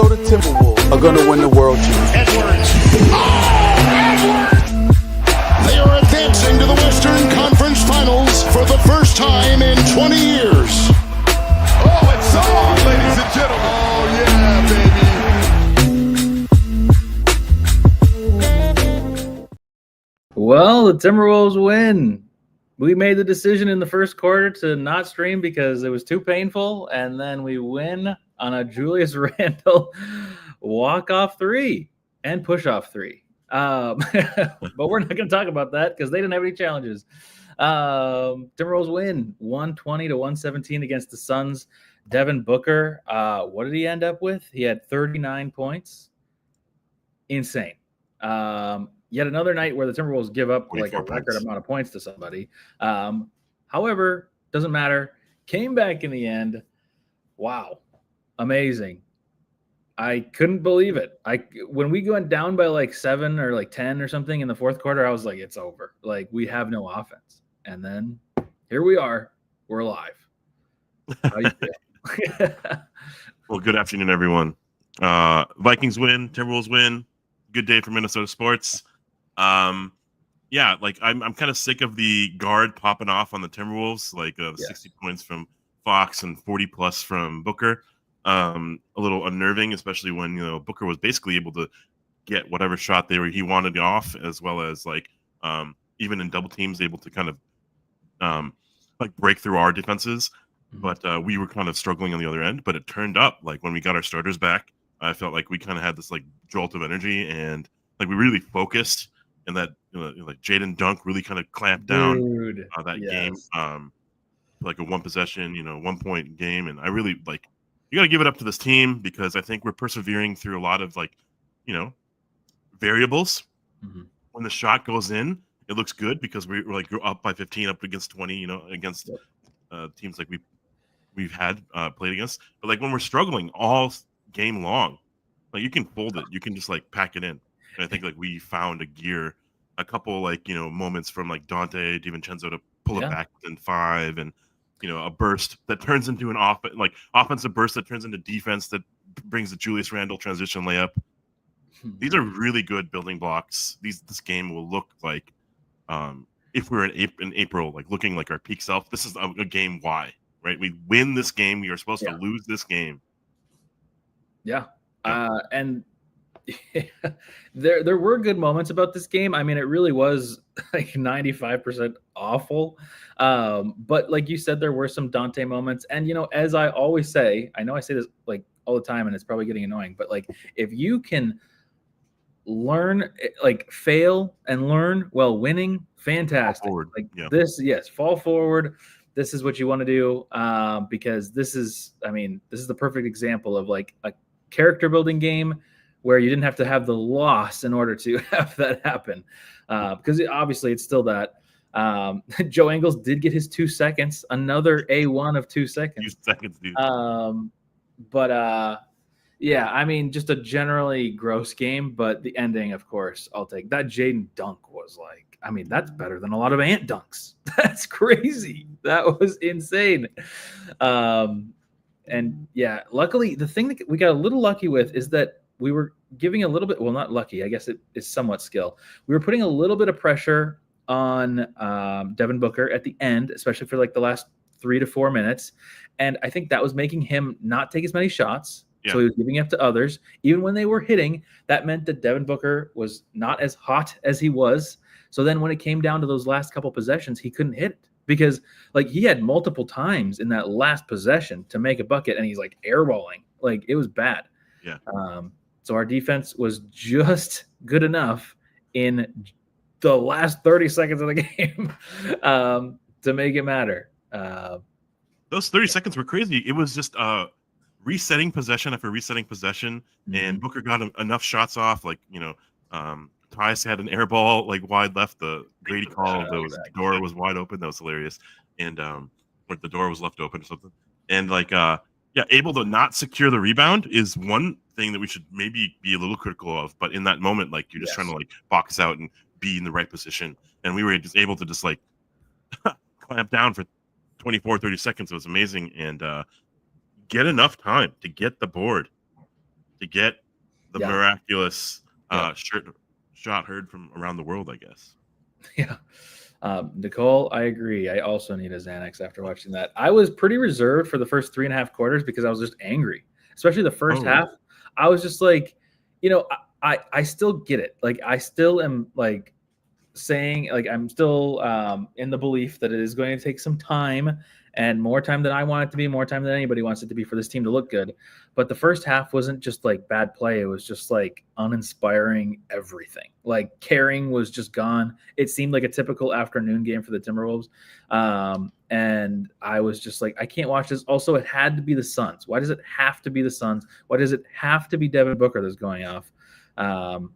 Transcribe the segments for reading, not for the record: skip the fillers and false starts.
Minnesota Timberwolves are going to win the World Championship. Edwards. Edwards! They are advancing to the Western Conference Finals for the first time in 20 years. Oh, it's on, ladies and gentlemen. Oh, yeah, baby. Well, the Timberwolves win. We made the decision in the first quarter to not stream because it was too painful, and then we win on a Julius Randle walk-off three and push-off three. But we're not going to talk about that because they didn't have any challenges. Timberwolves win 120-117 against the Suns. Devin Booker, what did he end up with? He had 39 points. Insane. Yet another night where the Timberwolves give up like a record amount of points to somebody. However, doesn't matter. Came back in the end. Wow. Amazing. I couldn't believe it. When we went down by like 7 or like 10 or something in the fourth quarter, I was like, it's over. Like, we have no offense. And then here we are. We're alive. How do you feel? Well, good afternoon, everyone. Vikings win. Timberwolves win. Good day for Minnesota sports. Yeah, like I'm kind of sick of the guard popping off on the Timberwolves, like 60 points from Fox and 40 plus from Booker. A little unnerving, especially when Booker was basically able to get whatever shot he wanted off, as well as like even in double teams able to kind of like break through our defenses. But we were kind of struggling on the other end. But it turned up like when we got our starters back, I felt like we kind of had this like jolt of energy and like we really focused. And that like Jaden Dunk really kind of clamped down that game, like a one possession, 1 point game. And I really like, you got to give it up to this team because I think we're persevering through a lot of like, variables. Mm-hmm. When the shot goes in, it looks good because we're like up by 15, up against 20, against teams like we've had played against. But like when we're struggling all game long, like you can fold it, you can just like pack it in. And I think like we found a couple like moments from like Dante DiVincenzo to pull it back within 5, and a burst that turns into an offensive burst that turns into defense that brings the Julius Randle transition layup. These are really good building blocks. This game will look like if we're in April, like looking like our peak self. This is a game. Why, right? We win this game. We are supposed to lose this game. Yeah. And there were good moments about this game. I mean, it really was like 95% awful. But like you said, there were some Dante moments. And, as I always say, I know I say this like all the time and it's probably getting annoying, but like if you can learn, like fail and learn while winning, fantastic. Fall forward. This is what you want to do because this is the perfect example of like a character building game where you didn't have to have the loss in order to have that happen. Because obviously it's still that. Joe Ingles did get his 2 seconds, another A1 of 2 seconds. 2 seconds, dude. Just a generally gross game, but the ending, of course, I'll take. That Jaden dunk was like, that's better than a lot of Ant dunks. That's crazy. That was insane. And yeah, luckily, the thing that we got a little lucky with is that we were giving a little bit, well, not lucky, I guess it is somewhat skill. We were putting a little bit of pressure on Devin Booker at the end, especially for like the last 3 to 4 minutes. And I think that was making him not take as many shots. Yeah. So he was giving up to others. Even when they were hitting, that meant that Devin Booker was not as hot as he was. So then when it came down to those last couple possessions, he couldn't hit it. Because like he had multiple times in that last possession to make a bucket and he's like airballing. Like it was bad. Yeah. So our defense was just good enough in the last 30 seconds of the game to make it matter. Those 30 seconds were crazy. It was just resetting possession after resetting possession, and Booker got enough shots off. Like Tyus had an air ball like wide left. The Grady call, the door was wide open. That was hilarious, and or the door was left open or something. And like able to not secure the rebound is one thing that we should maybe be a little critical of. But in that moment, like you're just trying to like box out and be in the right position, and we were just able to just like clamp down for 30 seconds. It was amazing, and get enough time to get the board to get the Yeah. miraculous Yeah. shot heard from around the world, I guess. Yeah. Nicole, I agree. I also need a Xanax after watching that. I was pretty reserved for the first 3.5 quarters because I was just angry, especially the first Really? half. I was just like, I still get it. Like, I still am like saying, like, I'm still in the belief that it is going to take some time and more time than I want it to be, more time than anybody wants it to be for this team to look good. But the first half wasn't just like bad play. It was just like uninspiring everything. Like, caring was just gone. It seemed like a typical afternoon game for the Timberwolves. And I was just like, I can't watch this. Also, it had to be the Suns. Why does it have to be the Suns? Why does it have to be Devin Booker that's going off? And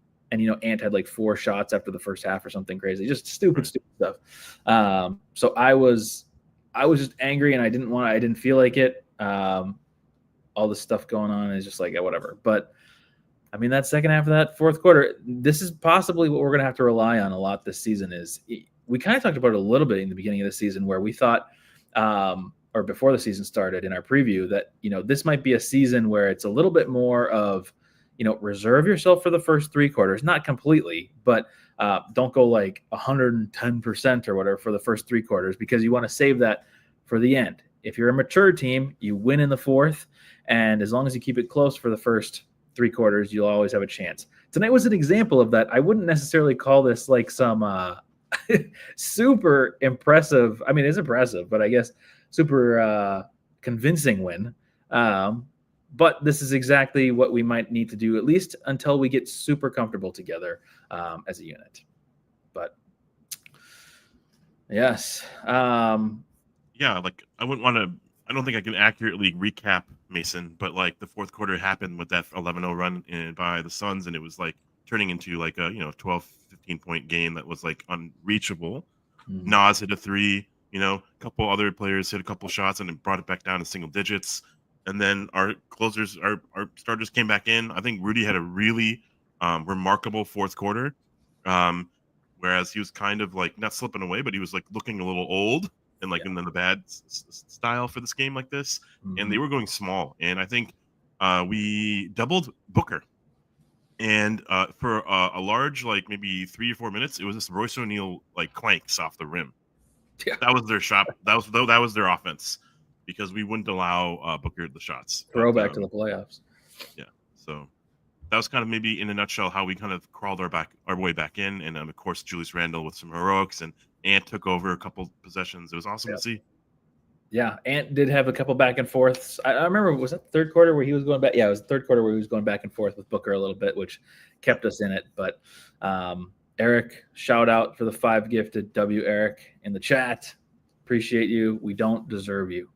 Ant had like 4 shots after the first half or something crazy, just stupid stuff. So I was just angry, and I didn't feel like it. All this stuff going on is just like, whatever. But I mean, that second half of that fourth quarter, this is possibly what we're going to have to rely on a lot this season. Is we kind of talked about it a little bit in the beginning of the season, where we thought, or before the season started in our preview, that this might be a season where it's a little bit more of, reserve yourself for the first 3 quarters, not completely, but don't go like 110% or whatever for the first 3 quarters, because you want to save that for the end. If you're a mature team, you win in the fourth, and as long as you keep it close for the first 3 quarters, you'll always have a chance. Tonight was an example of that. I wouldn't necessarily call this like some super impressive. I mean, it's impressive, but I guess super convincing win. But this is exactly what we might need to do, at least until we get super comfortable together as a unit. But yes. Yeah, like I don't think I can accurately recap Mason, but like the fourth quarter happened with that 11-0 run by the Suns, and it was like turning into like a 12, 15-point game that was like unreachable. Nas hit a 3, a couple other players hit a couple shots, and it brought it back down to single digits. And then our closers, our starters came back in. I think Rudy had a really remarkable fourth quarter, whereas he was kind of like not slipping away, but he was like looking a little old and like in the bad style for this game like this. And they were going small. And I think we doubled Booker. And for a large, like maybe 3 or 4 minutes, it was this Royce O'Neal like clanks off the rim. Yeah. That was their shot. That was their offense, because we wouldn't allow Booker the shots. Throwback to the playoffs. Yeah. So that was kind of maybe in a nutshell how we kind of crawled our way back in. And of course, Julius Randle with some heroics, and Ant took over a couple possessions. It was awesome to see. Yeah, Ant did have a couple back and forths. I remember, was that the third quarter where he was going back? Yeah, it was the third quarter where he was going back and forth with Booker a little bit, which kept us in it. But Eric, shout out for the 5 gifted. Eric in the chat. Appreciate you. We don't deserve you,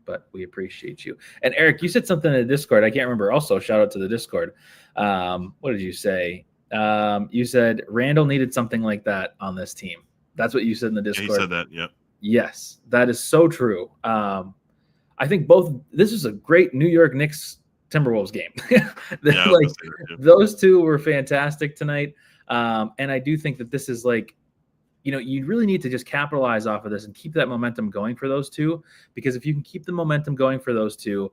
but we appreciate you. And Eric, you said something in the Discord. I can't remember. Also, shout out to the Discord. What did you say? You said Randle needed something like that on this team. That's what you said in the Discord. Yeah, he said that, yeah. Yes, that is so true. I think this is a great New York Knicks Timberwolves game. Like, those two were fantastic tonight. And I do think that this is like, you really need to just capitalize off of this and keep that momentum going for those two, because if you can keep the momentum going for those two,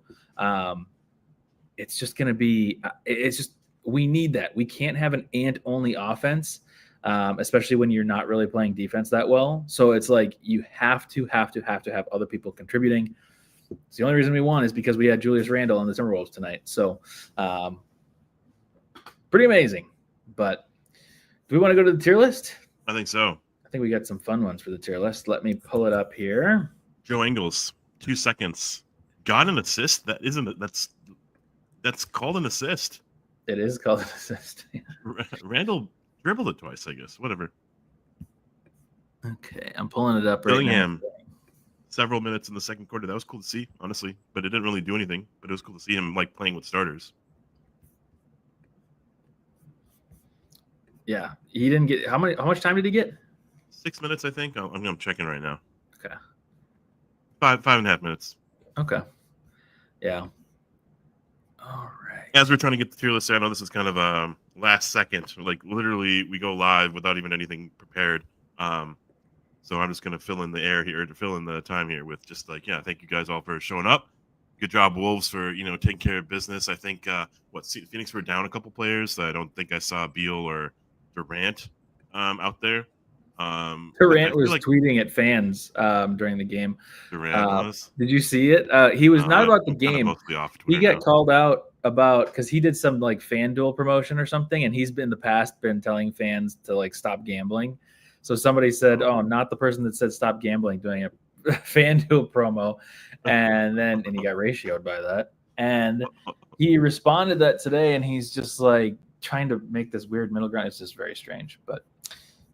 it's just going to be, we need that. We can't have an Ant only offense, especially when you're not really playing defense that well. So it's like, you have to have other people contributing. It's the only reason we won is because we had Julius Randle on the Timberwolves tonight. So pretty amazing. But do we want to go to the tier list? I think so. I think we got some fun ones for the tier list. Let me pull it up here. Joe Ingles, 2 seconds. Got an assist? That's called an assist. It is called an assist. Randall dribbled it twice, I guess. Whatever. Okay, I'm pulling it up Billingham, right now. Several minutes in the second quarter. That was cool to see, honestly. But it didn't really do anything. But it was cool to see him like playing with starters. Yeah, he didn't get how much time did he get? 6 minutes, I think. I'm checking right now. Okay. 5.5 minutes. Okay. Yeah. All right. As we're trying to get the tier list, I know this is kind of a last second. Like literally, we go live without even anything prepared. So I'm just gonna fill in the air here, to fill in the time here with just like, yeah, thank you guys all for showing up. good job, Wolves, for taking care of business. I think Phoenix were down a couple players. I don't think I saw Beal or Durant out there. But I Durant feel was like tweeting at fans during the game. Durant was. Did you see it? He was not about the I'm kind of game. mostly off He Twitter got now. called out about because he did some like FanDuel promotion or something, and he's been in the past been telling fans to like stop gambling. So somebody said, "Oh, not the person that said stop gambling," doing a FanDuel promo, and he got ratioed by that. And he responded that today, and he's just like trying to make this weird middle ground. It's just very strange. But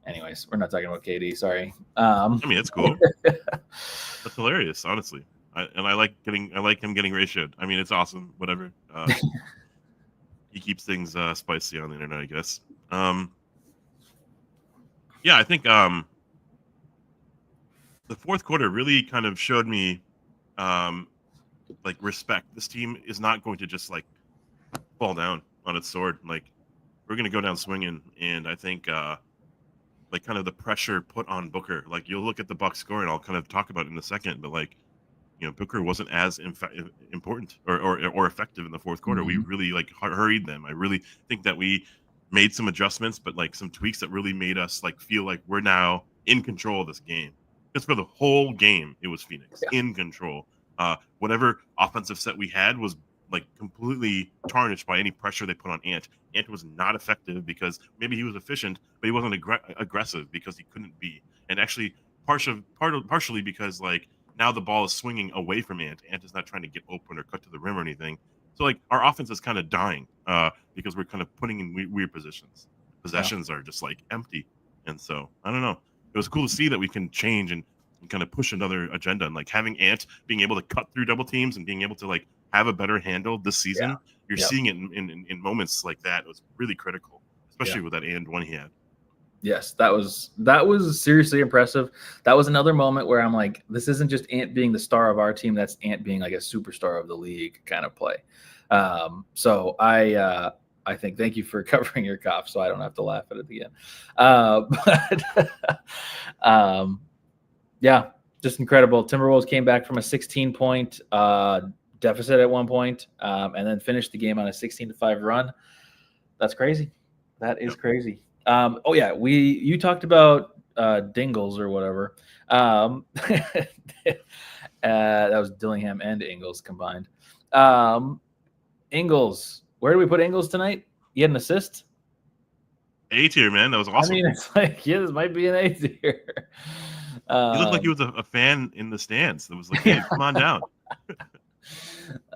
anyways, we're not talking about KD. Sorry. I mean, it's cool. That's hilarious, honestly. I like him getting ratioed. I mean, it's awesome. Whatever. He keeps things spicy on the internet, I guess. Yeah, I think the fourth quarter really kind of showed me like respect. This team is not going to just like fall down on its sword. Like we're going to go down swinging, and I think like kind of the pressure put on Booker. Like you'll look at the Bucks score, and I'll kind of talk about it in a second, but like Booker wasn't as important or effective in the fourth quarter. We really like hurried them. I really think that we made some adjustments, but like some tweaks that really made us like feel like we're now in control of this game. Because for the whole game, it was Phoenix in control. Whatever offensive set we had was like completely tarnished by any pressure they put on Ant. Ant was not effective because maybe he was efficient, but he wasn't aggressive because he couldn't be. And actually, partially because like now the ball is swinging away from Ant. Ant is not trying to get open or cut to the rim or anything. So like our offense is kind of dying because we're kind of putting in weird positions. Possessions are just like empty. And so I don't know. It was cool to see that we can change and kind of push another agenda, and like having Ant being able to cut through double teams and being able to like have a better handle this season. You're seeing it in moments like that. It was really critical, especially with that and one he had. Yes, that was seriously impressive. That was another moment where I'm like, this isn't just Ant being the star of our team. That's Ant being like a superstar of the league kind of play. So I think thank you for covering your cough, so I don't have to laugh at it again. Yeah, just incredible. Timberwolves came back from a 16-point deficit at one point, and then finished the game on a 16-5 run. That's crazy. That is crazy. Oh yeah, you talked about Dingles or whatever. That was Dillingham and Ingles combined. Ingles, where do we put Ingles tonight? He had an assist. A tier, man. That was awesome. I mean, it's like, yeah, this might be an A tier. He looked like he was a fan in the stands. That was like, hey, come on down.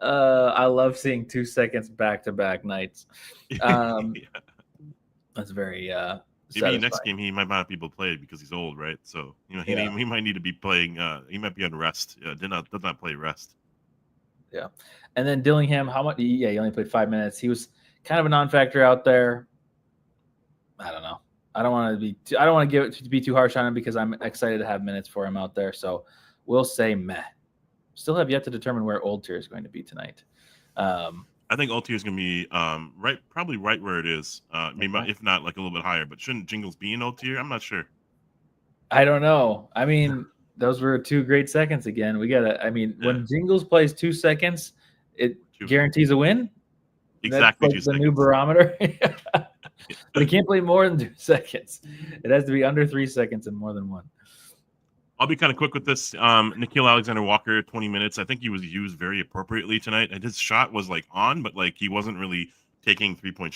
I love seeing 2 seconds back-to-back nights. That's very maybe satisfying. next game he might not be able to play because he's old, right? So he might need to be playing. He might be on rest. Does not play rest. Yeah, and then Dillingham, how much? Yeah, he only played 5 minutes. He was kind of a non-factor out there. I don't know. I don't want to give it to be too harsh on him because I'm excited to have minutes for him out there. So we'll say meh. Still have yet to determine where old tier is going to be tonight. I think old tier is going to be probably right where it is. Maybe if not like a little bit higher. But shouldn't Jingles be in old tier? I'm not sure. I don't know. I mean, those were 2 great seconds again. We gotta. I mean, when Jingles plays 2 seconds, it guarantees a win. Exactly. That's like the new barometer. But he can't play more than 2 seconds. It has to be under 3 seconds and more than 1. I'll be kind of quick with this. Nickeil Alexander-Walker, 20 minutes. I think he was used very appropriately tonight. And his shot was like on, but like he wasn't really taking 3-point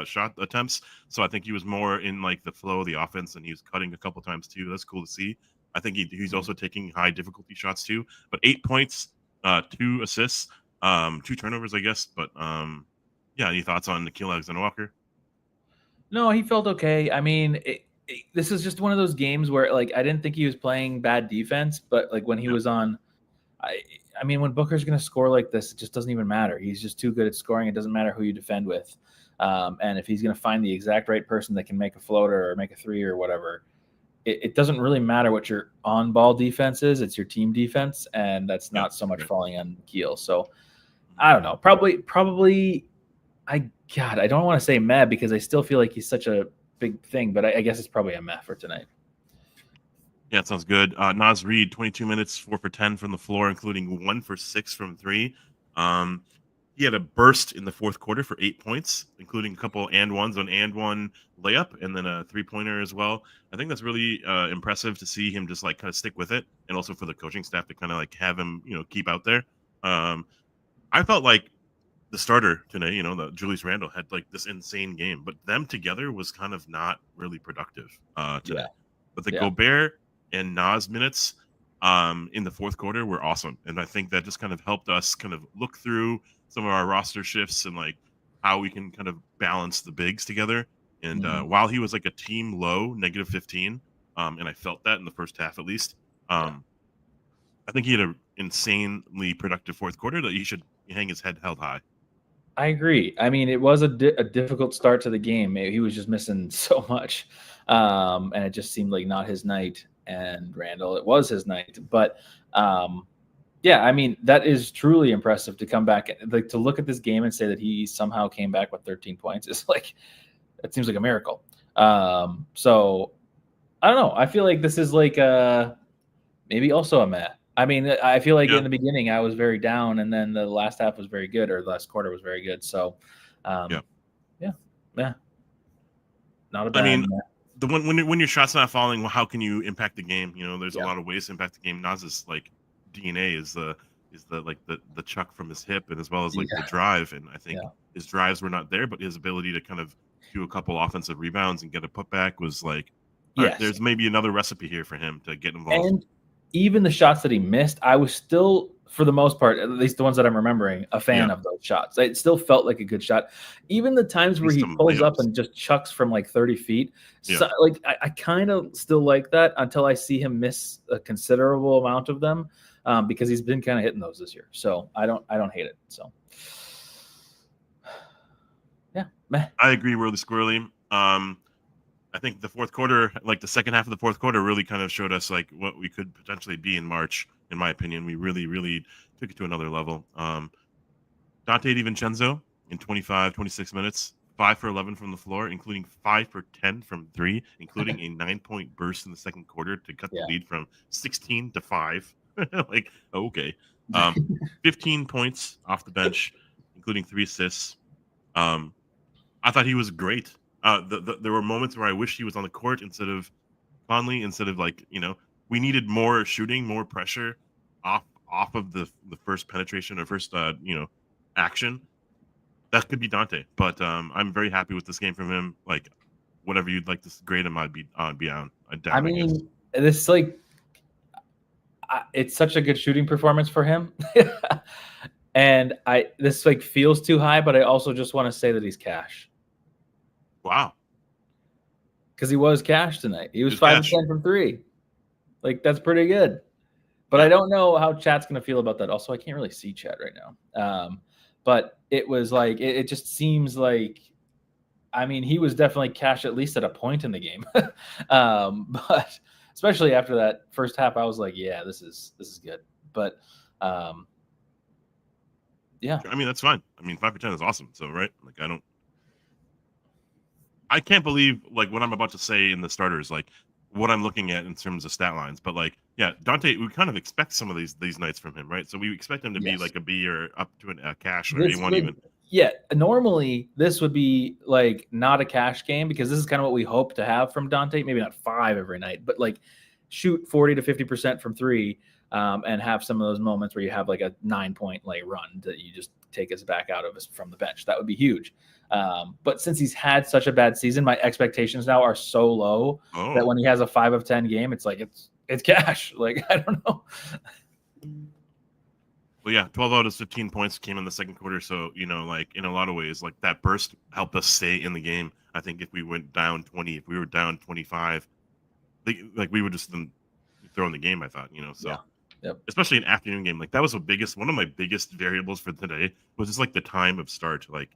shot attempts. So I think he was more in like the flow of the offense, and he was cutting a couple times too. That's cool to see. I think he's also taking high difficulty shots too. But 8 points, 2 assists, 2 turnovers, I guess. But yeah, any thoughts on Nickeil Alexander-Walker? No, he felt okay. I mean, this is just one of those games where like I didn't think he was playing bad defense, but like when he was on, I mean, when Booker's going to score like this, it just doesn't even matter. He's just too good at scoring. It doesn't matter who you defend with. And if he's going to find the exact right person that can make a floater or make a 3 or whatever, it doesn't really matter what your on-ball defense is. It's your team defense, and that's not so much falling on Keel. So I don't know. Probably. I don't want to say meh because I still feel like he's such a big thing, but I guess it's probably a meh for tonight. Yeah, it sounds good. Naz Reid, 22 minutes, 4 for 10 from the floor, including 1 for 6 from 3. He had a burst in the fourth quarter for 8 points, including a couple and ones on and one layup, and then a 3-pointer as well. I think that's really impressive to see him just like kind of stick with it, and also for the coaching staff to kind of like have him, keep out there. I felt like the starter today, the Julius Randle had like this insane game, but them together was kind of not really productive today. Yeah. But the Gobert and Nas minutes in the fourth quarter were awesome, and I think that just kind of helped us kind of look through some of our roster shifts and like how we can kind of balance the bigs together. And while he was like a team low -15, and I felt that in the first half at least, I think he had an insanely productive fourth quarter that he should hang his head held high. I agree. I mean, it was a difficult start to the game. Maybe he was just missing so much, and it just seemed like not his night. And Randle, it was his night. But yeah, I mean, that is truly impressive to come back, like to look at this game and say that he somehow came back with 13 points. It's like, it seems like a miracle. So I don't know. I feel like this is like maybe also a meh. I mean, I feel like in the beginning I was very down, and then the last half was very good, or the last quarter was very good. So, not a bad. I mean, the one when your shot's not falling, well, how can you impact the game? There's a lot of ways to impact the game. Nas's like DNA is the chuck from his hip, and as well as like the drive. And I think his drives were not there, but his ability to kind of do a couple offensive rebounds and get a putback was like, there's maybe another recipe here for him to get involved. And even the shots that he missed, I was still, for the most part, at least the ones that I'm remembering, a fan of those shots. It still felt like a good shot. Even the times where he pulls up and just chucks from like 30 feet. So, like I kind of still like that until I see him miss a considerable amount of them, because he's been kind of hitting those this year. So I don't hate it. So yeah, meh. I agree really squarely. I think the fourth quarter, like the second half of the fourth quarter, really kind of showed us like what we could potentially be in March. In my opinion, we really, really took it to another level. Dante DiVincenzo in 26 minutes, 5 for 11 from the floor, including 5 for 10 from 3, including a 9-point burst in the second quarter to cut the lead from 16 to 5. Like, okay. 15 points off the bench, including 3 assists. I thought he was great. There were moments where I wish he was on the court instead of Conley, instead of like, we needed more shooting, more pressure off of the first penetration or first, action. That could be Dante, but I'm very happy with this game from him. Like, whatever you'd like to grade him, I'd be down. I mean, this like, it's such a good shooting performance for him. And this like feels too high, but I also just want to say that he's cash. Wow. Because he was cash tonight. He was 5 of 10 from 3. Like, that's pretty good. But I don't know how chat's going to feel about that. Also, I can't really see chat right now. But it was like, it just seems like, I mean, he was definitely cash at least at a point in the game. But especially after that first half, I was like, yeah, this is good. But yeah. I mean, that's fine. I mean, 5 for 10 is awesome. So, right? Like, I can't believe like what I'm about to say in the starters, like what I'm looking at in terms of stat lines. But like, yeah, Dante, we kind of expect some of these nights from him, right? So we expect him to be like a B or up to a cash or A1 even. Yeah, normally this would be like not a cash game, because this is kind of what we hope to have from Dante. Maybe not 5 every night, but like shoot 40 to 50% from 3, and have some of those moments where you have like a 9-point like run that you just take us back out of us from the bench. That would be huge. But since he's had such a bad season, my expectations now are so low that when he has a 5 of 10 game, it's like it's cash. Like, I don't know. Well, yeah, 12 out of 15 points came in the second quarter. So, like in a lot of ways, like that burst helped us stay in the game. I think if we went down 20, if we were down 25, like we would just then throw in the game, I thought, so. Yeah. Yep. Especially an afternoon game. Like that was one of my biggest variables for today was just like the time of start. Like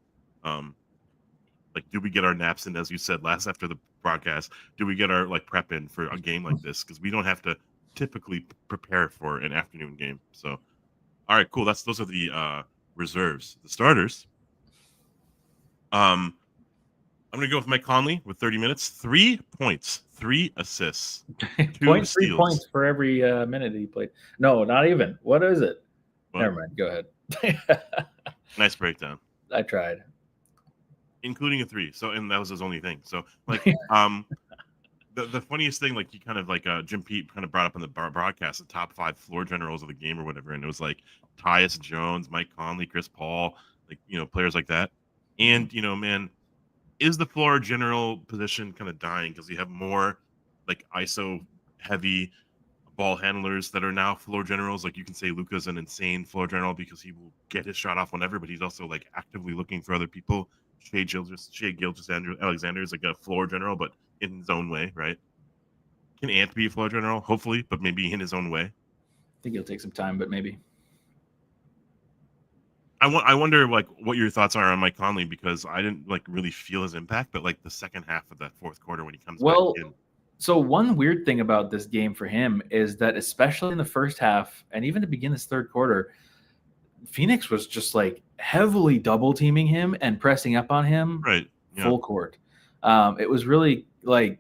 do we get our naps in, as you said last after the broadcast? Do we get our like prep in for a game like this? Because we don't have to typically prepare for an afternoon game. So, all right, cool. Those are the reserves. The starters. I'm gonna go with Mike Conley with 30 minutes, 3 points, 3 assists, 2 steals. 3 points for every minute he played. No, not even. What is it? What? Never mind. Go ahead. Nice breakdown, I tried. including a 3. So, and that was his only thing. So, like, the funniest thing, like, he kind of like Jim Pete kind of brought up in the broadcast the top 5 floor generals of the game or whatever, and it was like Tyus Jones, Mike Conley, Chris Paul, like, players like that. And man, is the floor general position kind of dying because you have more like ISO heavy ball handlers that are now floor generals? Like, you can say Luka's an insane floor general because he will get his shot off whenever, but he's also like actively looking for other people. Shea Gilgeous-Alexander is like a floor general, but in his own way, right? Can Ant be a floor general? Hopefully, but maybe in his own way. I think it'll take some time, but maybe. I wonder like what your thoughts are on Mike Conley, because I didn't like really feel his impact, but like the second half of that fourth quarter when he comes back in. So one weird thing about this game for him is that especially in the first half and even to begin this third quarter, Phoenix was just like heavily double teaming him and pressing up on him Right. Yeah. full court. It was really like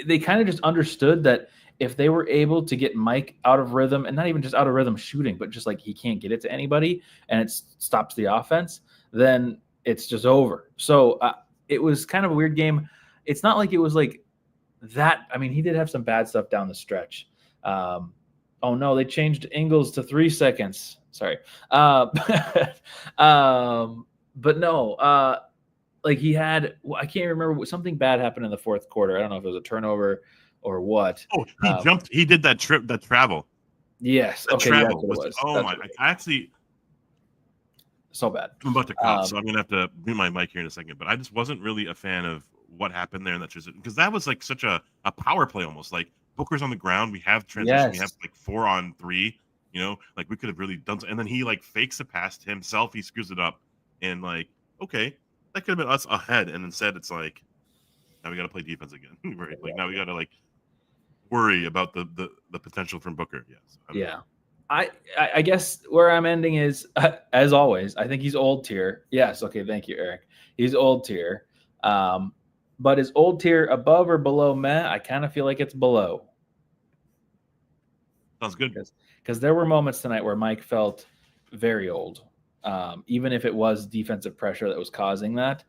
they kind of just understood that if they were able to get Mike out of rhythm, and not even just out of rhythm shooting, but just like he can't get it to anybody and it stops the offense, then it's just over. So it was kind of a weird game. It's not like it was like that. I mean, he did have some bad stuff down the stretch. Oh no, they changed Ingles to 3 seconds. Sorry. But no, like he had, I can't remember, something bad happened in the fourth quarter. I don't know if it was a turnover or what. Oh, he jumped. He did that travel. Yes. That okay. travel That's what it was. Oh That's my! what it was. I actually, so bad. I'm about to cough, so I'm gonna have to mute my mic here in a second. But I just wasn't really a fan of what happened there in that transition, because that was like such a power play almost. Like Booker's on the ground, we have transition, we have like 4-on-3. Like we could have really done. And then he like fakes it past himself, he screws it up, and like okay, that could have been us ahead, and instead it's like now we got to play defense again, right? Like now we got to like worry about the potential from Booker. Yes. Yeah. I guess where I'm ending is, as always, I think he's old tier. Yes. Okay. Thank you, Eric. He's old tier. But is old tier above or below meh? I kind of feel like it's below. Sounds good. Because there were moments tonight where Mike felt very old. Even if it was defensive pressure that was causing that,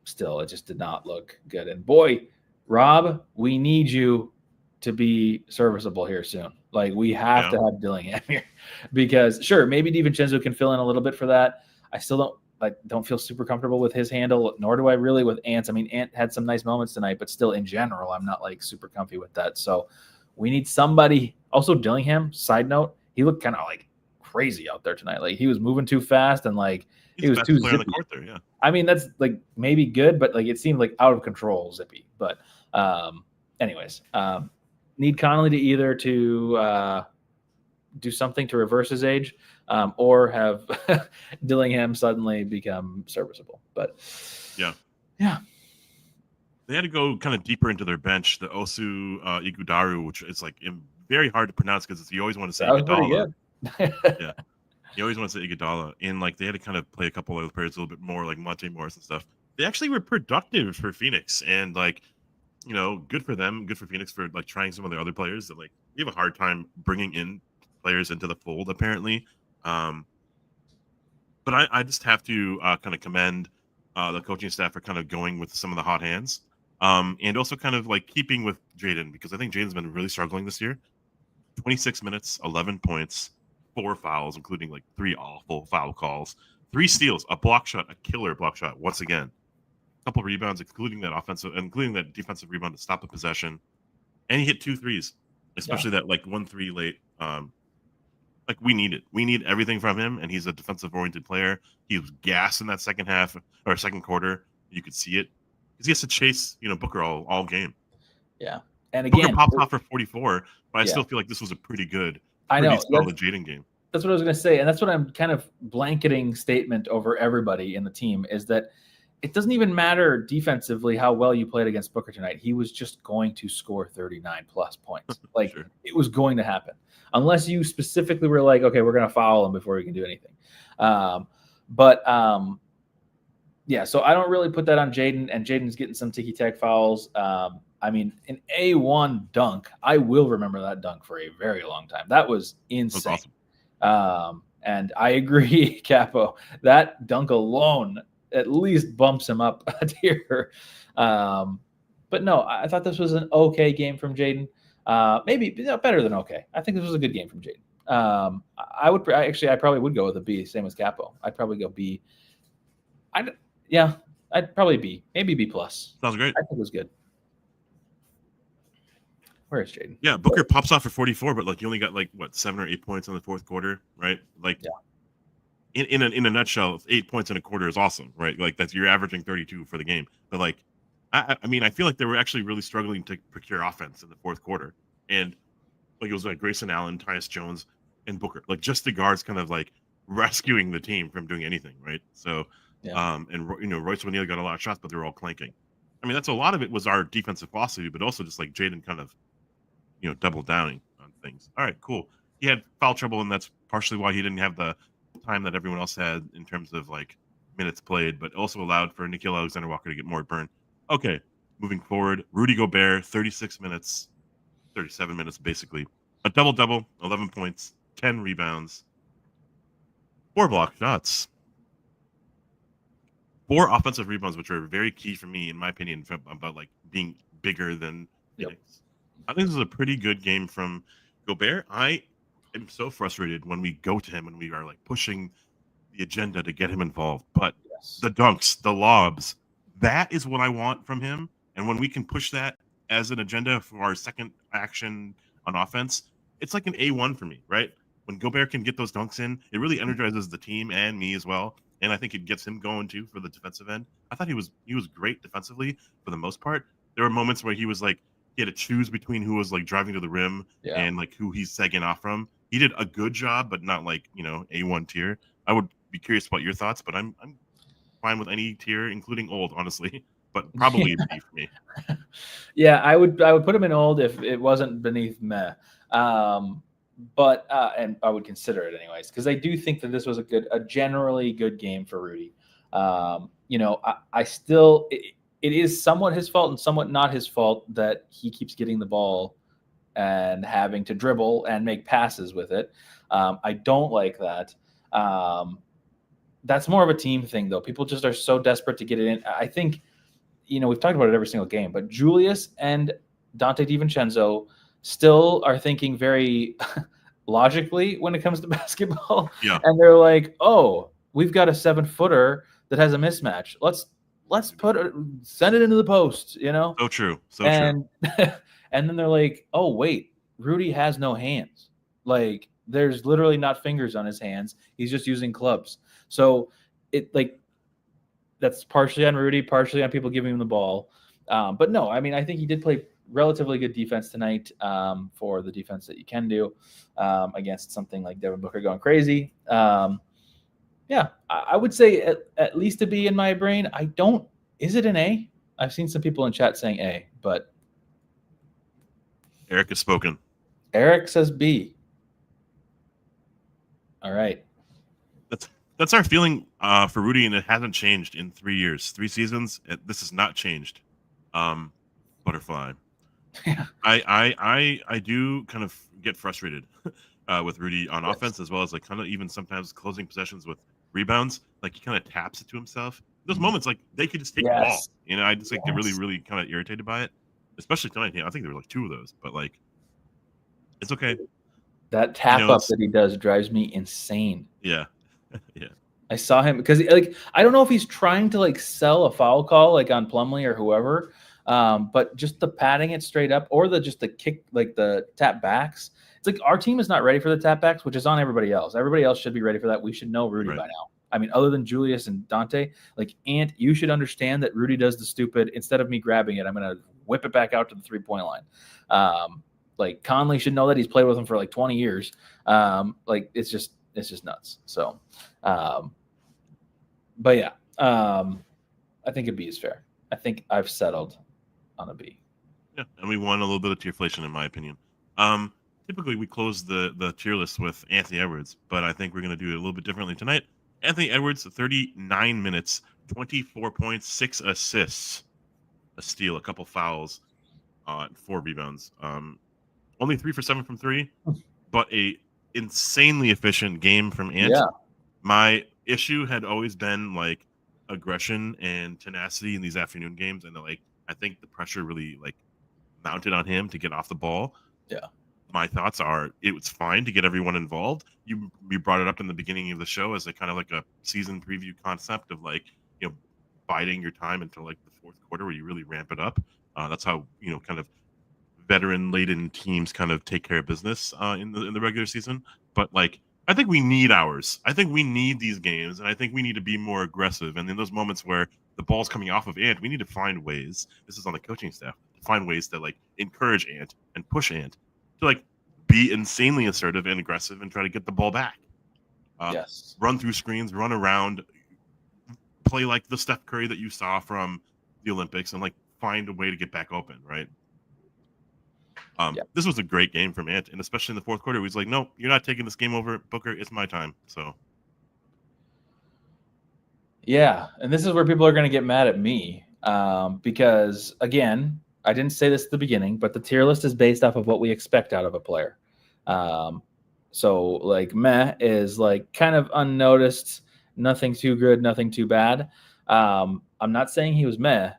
still, it just did not look good. And boy, Rob, we need you to be serviceable here soon. Like we have to have Dillingham here, because sure, maybe DiVincenzo can fill in a little bit for that. I still don't feel super comfortable with his handle, nor do I really with Ant's. I mean, Ant had some nice moments tonight, but still in general, I'm not like super comfy with that. So we need somebody. Also, Dillingham, side note, he looked kind of like crazy out there tonight. Like he was moving too fast and like he was too zippy. On the court there, yeah. I mean, that's like maybe good, but like it seemed like out of control zippy. But anyways, need Conley to either to do something to reverse his age, or have Dillingham suddenly become serviceable. But yeah. They had to go kind of deeper into their bench. The Osu Igudaru, which is like very hard to pronounce because you always want to say Iguodala. Yeah, you always want to say Iguodala, and like they had to kind of play a couple other players a little bit more, like Monte Morris and stuff. They actually were productive for Phoenix, and like good for them, good for Phoenix for like trying some of their other players that like you have a hard time bringing in players into the fold apparently. But I just have to kind of commend the coaching staff for kind of going with some of the hot hands. And also kind of like keeping with Jaden, because I think Jaden's been really struggling this year. 26 minutes, 11 points, 4 fouls, including like 3 awful foul calls, 3 steals, a block shot, a killer block shot once again, a couple rebounds, including that defensive rebound to stop a possession, and he hit 2 threes, especially that like 1 3 late. Like we need it. We need everything from him, and he's a defensive-oriented player. He was gassed in that second half or second quarter. You could see it. He has to chase, Booker all game. Yeah, and again, Booker popped off for 44, but I still feel like this was a pretty solid Jaden game. That's what I was going to say, and that's what I'm kind of blanketing statement over everybody in the team is that it doesn't even matter defensively how well you played against Booker tonight. He was just going to score 39 plus points. Like Sure. It was going to happen, unless you specifically were like, okay, we're going to foul him before we can do anything. Yeah, so I don't really put that on Jaden, and Jaden's getting some ticky-tack fouls. I mean, an A1 dunk, I will remember that dunk for a very long time. That was insane. That's awesome. And I agree, Capo. That dunk alone at least bumps him up a tier. But no, I thought this was an okay game from Jaden. Maybe better than okay. I think this was a good game from Jaden. I probably would go with a B, same as Capo. I'd probably go B. I'd probably B, maybe B plus. Sounds great. I think it was good. Where is Jaden? Yeah, Booker pops off for 44, but like you only got like what 7 or 8 points in the fourth quarter, right? Like, in a nutshell, 8 points in a quarter is awesome, right? Like you're averaging 32 for the game, but like, I mean, I feel like they were actually really struggling to procure offense in the fourth quarter, and like it was like Grayson Allen, Tyus Jones, and Booker, like just the guards kind of like rescuing the team from doing anything, right? So, and Royce O'Neal got a lot of shots, but they were all clanking. I mean, that's a lot of it was our defensive philosophy, but also just like Jaden kind of, double downing on things. All right, cool. He had foul trouble, and that's partially why he didn't have the time that everyone else had in terms of like minutes played, but also allowed for Nickeil Alexander-Walker to get more burn. Okay, moving forward, Rudy Gobert, 36 minutes, 37 minutes basically. A double-double, 11 points, 10 rebounds, 4 block shots, 4 offensive rebounds, which are very key for me, in my opinion, about like being bigger than Phoenix. I think this is a pretty good game from Gobert. I am so frustrated when we go to him and we are like pushing the agenda to get him involved. But the dunks, the lobs, that is what I want from him. And when we can push that as an agenda for our second action on offense, it's like an A1 for me, right? When Gobert can get those dunks in, it really energizes the team and me as well. And I think it gets him going too for the defensive end. I thought he was great defensively for the most part. There were moments where he was like, he had to choose between who was like driving to the rim and like who he's segging off from. He did a good job, but not like, A1 tier. I would be curious about your thoughts, but I'm fine with any tier, including old, honestly, but probably a B for me. Yeah, I would put him in old if it wasn't beneath meh. But and I would consider it anyways, because I do think that this was a generally good game for Rudy. I still it is somewhat his fault and somewhat not his fault that he keeps getting the ball and having to dribble and make passes with it. I don't like that. That's more of a team thing, though. People just are so desperate to get it in. I think, we've talked about it every single game, but Julius and Dante DiVincenzo still are thinking very logically when it comes to basketball. Yeah. And they're like, oh, we've got a 7-footer that has a mismatch. Let's send it into the post, So true. True. And then they're like, oh, wait, Rudy has no hands. Like, there's literally not fingers on his hands. He's just using clubs. So that's partially on Rudy, partially on people giving him the ball. But no, I mean, I think he did play relatively good defense tonight for the defense that you can do against something like Devin Booker going crazy. Yeah, I would say at least a B in my brain. Is it an A? I've seen some people in chat saying A, but Eric has spoken. Eric says B. All right. That's our feeling for Rudy, and it hasn't changed in 3 years, 3 seasons. This has not changed. Butterfly. Yeah. I do kind of get frustrated with Rudy on offense, as well as like kind of even sometimes closing possessions with rebounds. Like he kind of taps it to himself. Those moments, like they could just take the ball. I just like get really, really kind of irritated by it, especially tonight. I think there were like 2 of those, but like it's okay. That tap up that he does drives me insane. Yeah. Yeah. I saw him because I don't know if he's trying to like sell a foul call like on Plumlee or whoever, but just the patting it straight up or just the kick, like the tap backs. It's like our team is not ready for the tap backs, which is on everybody else. Everybody else should be ready for that. We should know Rudy by now. I mean, other than Julius and Dante, like Ant, you should understand that Rudy does the stupid. Instead of me grabbing it, I'm going to whip it back out to the 3-point line. Like Conley should know that. He's played with him for like 20 years. Like it's just nuts. So, but yeah, I think a B is fair. I think I've settled on a B. Yeah, and we won a little bit of tierflation, in my opinion. Typically, we close the tier list with Anthony Edwards, but I think we're going to do it a little bit differently tonight. Anthony Edwards, 39 minutes, 24 points, 6 assists, a steal, a couple fouls, 4 rebounds. Only 3 for 7 from 3, but a insanely efficient game from Ant. Yeah. My issue had always been like aggression and tenacity in these afternoon games, and like I think the pressure really like mounted on him to get off the ball. Yeah. My thoughts are it was fine to get everyone involved. You brought it up in the beginning of the show as a kind of like a season preview concept of like, you know, biding your time until like the fourth quarter where you really ramp it up. That's how, you know, kind of veteran laden teams kind of take care of business in the regular season. But like I think we need ours. I think we need these games, and I think we need to be more aggressive. And in those moments where the ball's coming off of Ant, we need to find ways. This is on the coaching staff to find ways to like encourage Ant and push Ant to like be insanely assertive and aggressive and try to get the ball back. Yes. Run through screens, run around, play like the Steph Curry that you saw from the Olympics, and like find a way to get back open, right? This was a great game from Ant, and especially in the fourth quarter, he was like, "No, you're not taking this game over, Booker. It's my time." So, yeah, and this is where people are going to get mad at me because, again, I didn't say this at the beginning, but the tier list is based off of what we expect out of a player. So, like, meh is like kind of unnoticed, nothing too good, nothing too bad. I'm not saying he was meh,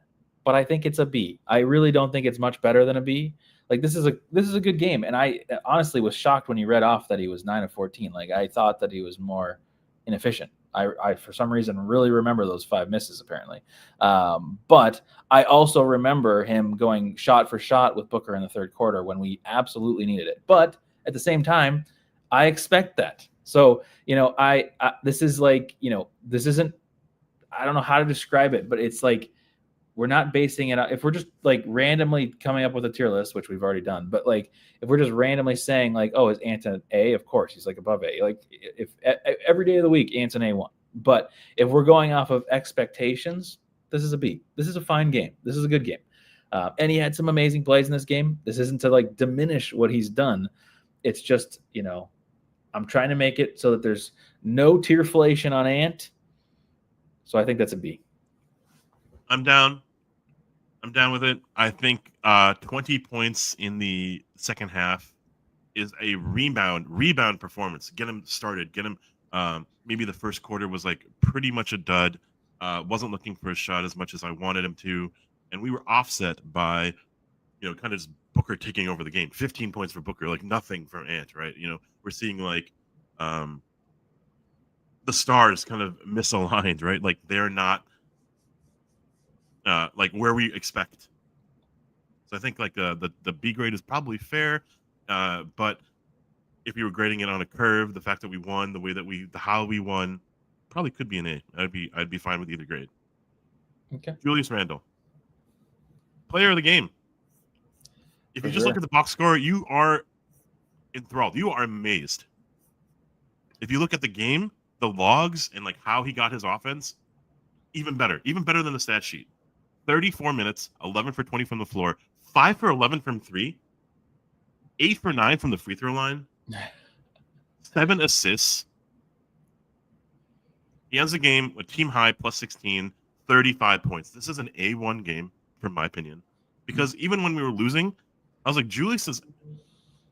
but I think it's a B. I really don't think it's much better than a B. Like this is a good game, and I honestly was shocked when he read off that he was 9 of 14. Like I thought that he was more inefficient. I for some reason really remember those 5 misses apparently, but I also remember him going shot for shot with Booker in the third quarter when we absolutely needed it. But at the same time, I expect that. So you know, I this is like, you know, this isn't. I don't know how to describe it, but it's like. We're not basing it out. If we're just like randomly coming up with a tier list, which we've already done, but like if we're just randomly saying like, oh, is Ant an A? Of course, he's like above A. Like if every day of the week, Ant's an A1. But if we're going off of expectations, this is a B. This is a fine game. This is a good game. And he had some amazing plays in this game. This isn't to like diminish what he's done. It's just, you know, I'm trying to make it so that there's no tierflation on Ant. So I think that's a B. I'm down with it. I think 20 points in the second half is a rebound performance. Get him started. Get him. Maybe the first quarter was like pretty much a dud. Wasn't looking for a shot as much as I wanted him to, and we were offset by, you know, kind of just Booker taking over the game. 15 points for Booker, like nothing from Ant, right? You know, we're seeing like the stars kind of misaligned, right? Like they're not. Like where we expect. So I think like the B grade is probably fair, but if you were grading it on a curve, the fact that we won, the way that how we won, probably could be an A. I'd be fine with either grade. Okay. Julius Randle, player of the game. If you just look at the box score, you are enthralled. You are amazed. If you look at the game, the logs, and like how he got his offense, even better than the stat sheet. 34 minutes, 11 for 20 from the floor, 5 for 11 from 3, 8 for 9 from the free throw line, 7 assists. He ends the game with team high plus 16, 35 points. This is an A1 game, from my opinion, because even when we were losing, I was like, Julius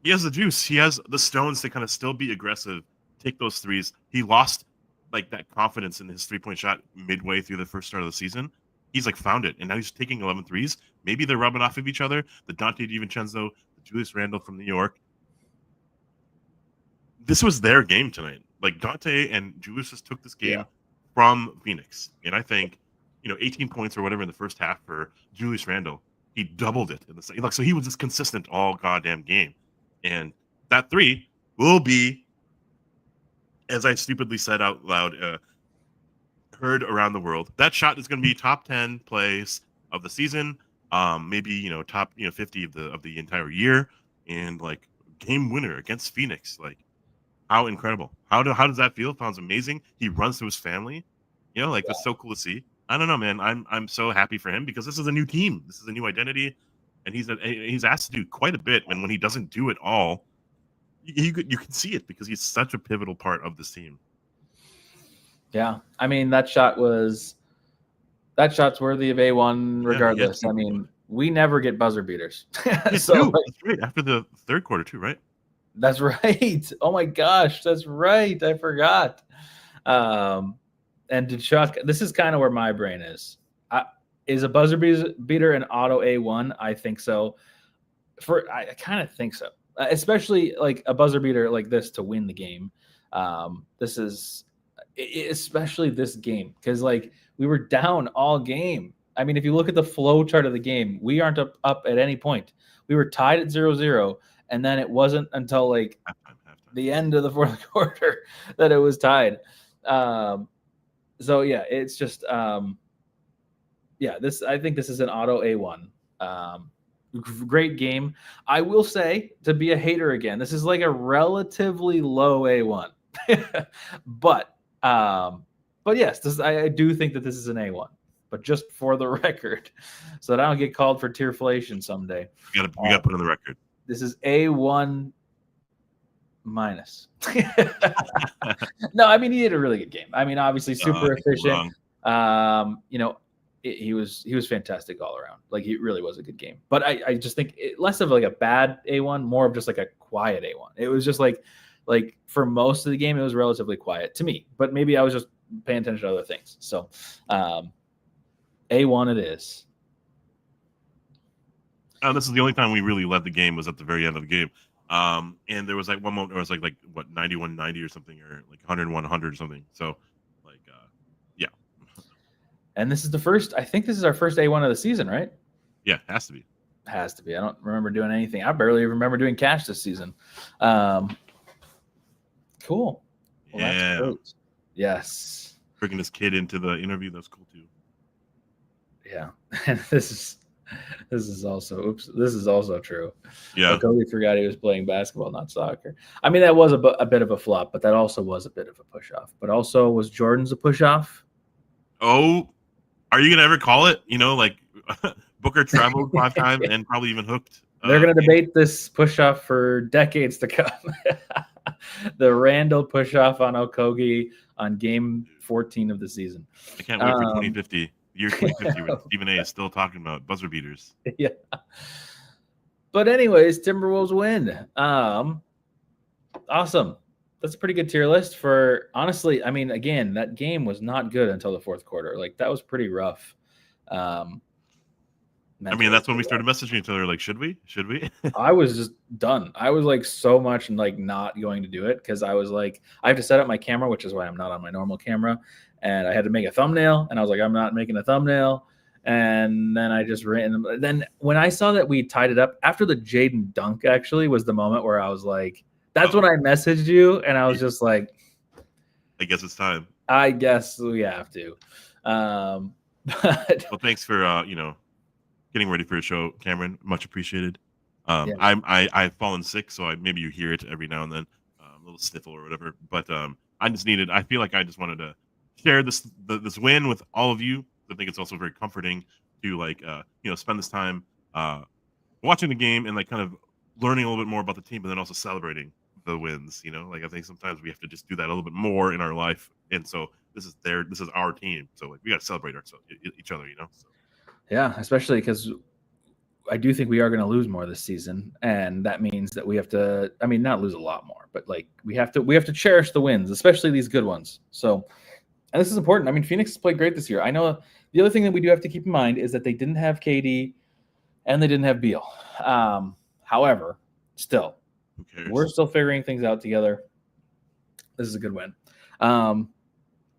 he has the juice. He has the stones to kind of still be aggressive, take those threes. He lost like that confidence in his 3-point shot midway through the first start of the season. He's like found it, and now he's taking 11 threes. Maybe they're rubbing off of each other. The Dante DiVincenzo, the Julius Randle from New York. This was their game tonight. Like Dante and Julius just took this game from Phoenix, and I think, you know, 18 points or whatever in the first half for Julius Randle. He doubled it in the second. Like, so he was just consistent all goddamn game, and that 3 will be, as I stupidly said out loud, heard around the world. That shot is going to be top 10 plays of the season, maybe, you know, top, you know, 50 of the entire year, and like game winner against Phoenix. Like, how incredible! How does that feel? It sounds amazing. He runs to his family, you know, like that's so cool to see. I don't know, man. I'm so happy for him because this is a new team. This is a new identity, and he's asked to do quite a bit. And when he doesn't do it all, you can see it because he's such a pivotal part of this team. Yeah, I mean that shot's worthy of A1 regardless. I mean, we never get buzzer beaters. So like, that's right after the third quarter too, right? That's right. Oh my gosh, that's right. I forgot. And to Chuck, this is kind of where my brain is. Is a buzzer beater an auto A1? I think so. I kind of think so, especially like a buzzer beater like this to win the game. This is especially this game because like we were down all game. I mean, if you look at the flow chart of the game, we aren't up at any point. We were tied at 0-0, and then it wasn't until like Halftime. the end of the fourth quarter that it was tied. So yeah, it's just this I think this is an auto A1. Great game. I will say, to be a hater again, this is like a relatively low A1. but yes, I do think that this is an A1. But just for the record, so that I don't get called for tierflation someday. We got to put on the record. This is A1 minus. No, I mean he did a really good game. I mean, obviously super efficient. He was fantastic all around. Like he really was a good game. But I just think less of like a bad A1, more of just like a quiet A1. It was just like for most of the game, it was relatively quiet to me. But maybe I was just paying attention to other things. So A1 it is. This is the only time we really led the game was at the very end of the game. And there was like one moment where it was like what 91-90 or something, or like 101-100 or something. So yeah. And this is the first. I think this is our first A1 of the season, right? Yeah, has to be. Has to be. I don't remember doing anything. I barely remember doing cash this season. Cool. Well, yeah. That's great. Yes. Bringing this kid into the interview, that's cool too. Yeah, and this is also true. Yeah, I totally forgot he was playing basketball, not soccer. I mean, that was a bit of a flop, but that also was a bit of a push off. But also, was Jordan's a push off? Oh, are you gonna ever call it? Like Booker traveled 5 times and probably even hooked. They're gonna debate this push off for decades to come. The Randle push off on Okogie on game 14 of the season. I can't wait for 2050. Year 2050, where Stephen A is still talking about buzzer beaters. Yeah. But anyways, Timberwolves win. Awesome. That's a pretty good tier list for, honestly, I mean, again, that game was not good until the fourth quarter. Like, that was pretty rough. I mean, that's when we started messaging each other, like, should we? I was just done. I was like so much like not going to do it because I was like, I have to set up my camera, which is why I'm not on my normal camera. And I had to make a thumbnail, and I was like, I'm not making a thumbnail. And then I just ran. Then when I saw that we tied it up after the Jaden dunk, actually was the moment where I was like, that's when I messaged you, and I was just like, I guess it's time. I guess we have to. But well, thanks for getting ready for your show, Cameron. Much appreciated. Yeah. I've fallen sick, so maybe you hear it every now and then, a little sniffle or whatever. But I feel like I just wanted to share this win with all of you. I think it's also very comforting to spend this time watching the game and like kind of learning a little bit more about the team, but then also celebrating the wins. I think sometimes we have to just do that a little bit more in our life. And so this is our team. So like we got to celebrate each other. So. Yeah, especially because I do think we are going to lose more this season, and that means that we have to. I mean, not lose a lot more, but like we have to cherish the wins, especially these good ones. So. And this is important. I mean, Phoenix has played great this year. I know the other thing that we do have to keep in mind is that they didn't have KD and they didn't have Beal. However, still, we're still figuring things out together. This is a good win.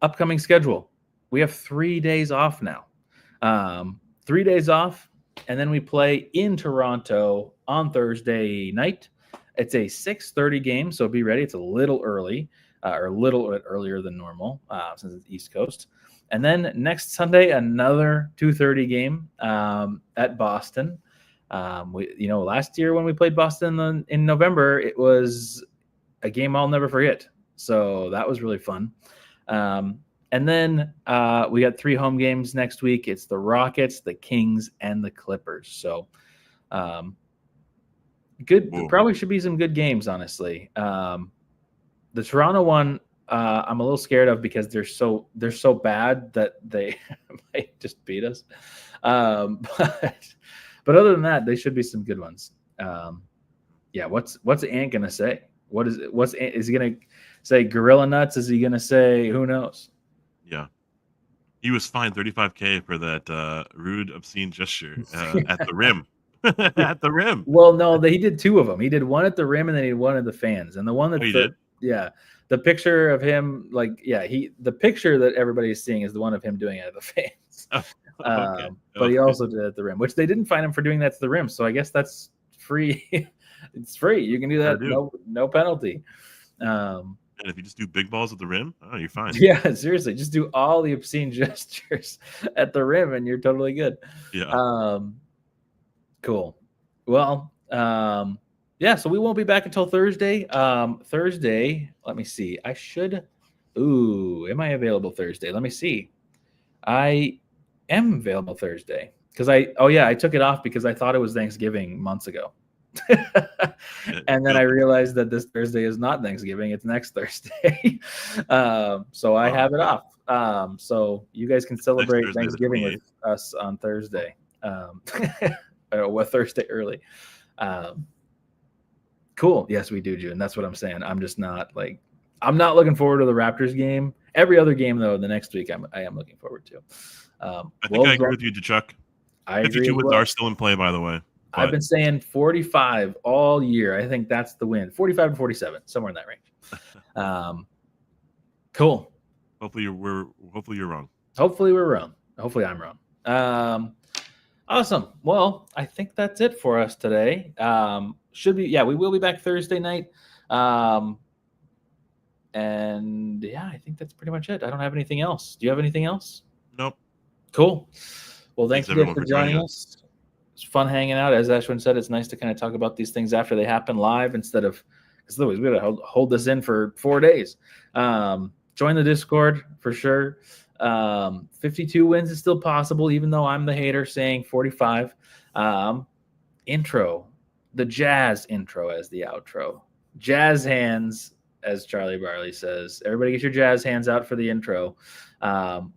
Upcoming schedule. We have 3 days off now. 3 days off, and then we play in Toronto on Thursday night. It's a 6:30 game, so be ready. It's a little early. Or a little bit earlier than normal since it's East Coast. And then next Sunday, another 2:30 game at Boston. Last year when we played Boston in November, it was a game I'll never forget. So that was really fun. And then we got 3 home games next week. It's the Rockets, the Kings, and the Clippers. So good. Probably should be some good games, honestly. The Toronto one, I'm a little scared of because they're so bad that they might just beat us. But other than that, they should be some good ones. yeah, what's Ant gonna say? Is he gonna say gorilla nuts? Is he gonna say who knows? Yeah. He was fined $35K for that rude, obscene gesture at the rim. At the rim. Well, no, he did two of them. He did one at the rim, and then he did one at the fans. And the one that the picture of him, the picture that everybody is seeing is the one of him doing it at the fans. Okay. But he also did it at the rim, which they didn't fine him for doing that to the rim. So I guess that's free. It's free. You can do that, no penalty. And if you just do big balls at the rim, you're fine. Yeah, seriously, just do all the obscene gestures at the rim, and you're totally good. Yeah. Cool. Well, so we won't be back until Thursday. Thursday, let me see. Am I available Thursday? Let me see. I am available Thursday because I took it off because I thought it was Thanksgiving months ago. And then I realized that this Thursday is not Thanksgiving, it's next Thursday. So I have it off. So you guys can celebrate Thanksgiving with us on Thursday. Thursday early. Cool. Yes, we do, June. That's what I'm saying. I'm just not I'm not looking forward to the Raptors game. Every other game though, the next week I am looking forward to. I think I agree with you, Chuck. 52 wins are still in play, by the way. But I've been saying 45 all year. I think that's the win. 45 to 47, somewhere in that range. Cool. Hopefully you're wrong. Hopefully we're wrong. Hopefully I'm wrong. Awesome. Well, I think that's it for us today. We will be back Thursday night. And I think that's pretty much it. I don't have anything else. Do you have anything else? Nope. Cool. Well, thanks again for joining us. It's fun hanging out. As Ashwin said, it's nice to kind of talk about these things after they happen live instead of, because otherwise we got to hold this in for 4 days. Join the Discord for sure. 52 wins is still possible, even though I'm the hater saying 45. Intro, the Jazz intro as the outro. Jazz hands, as Charlie Barley says. Everybody get your jazz hands out for the intro.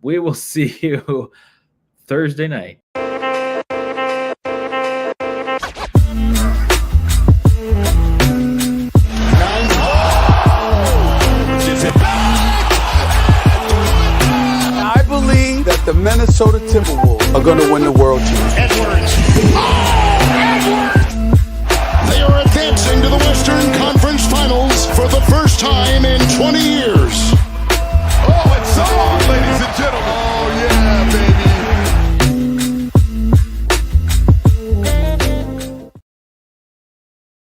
We will see you Thursday night. I believe that the Minnesota Timberwolves are going to win the world championship.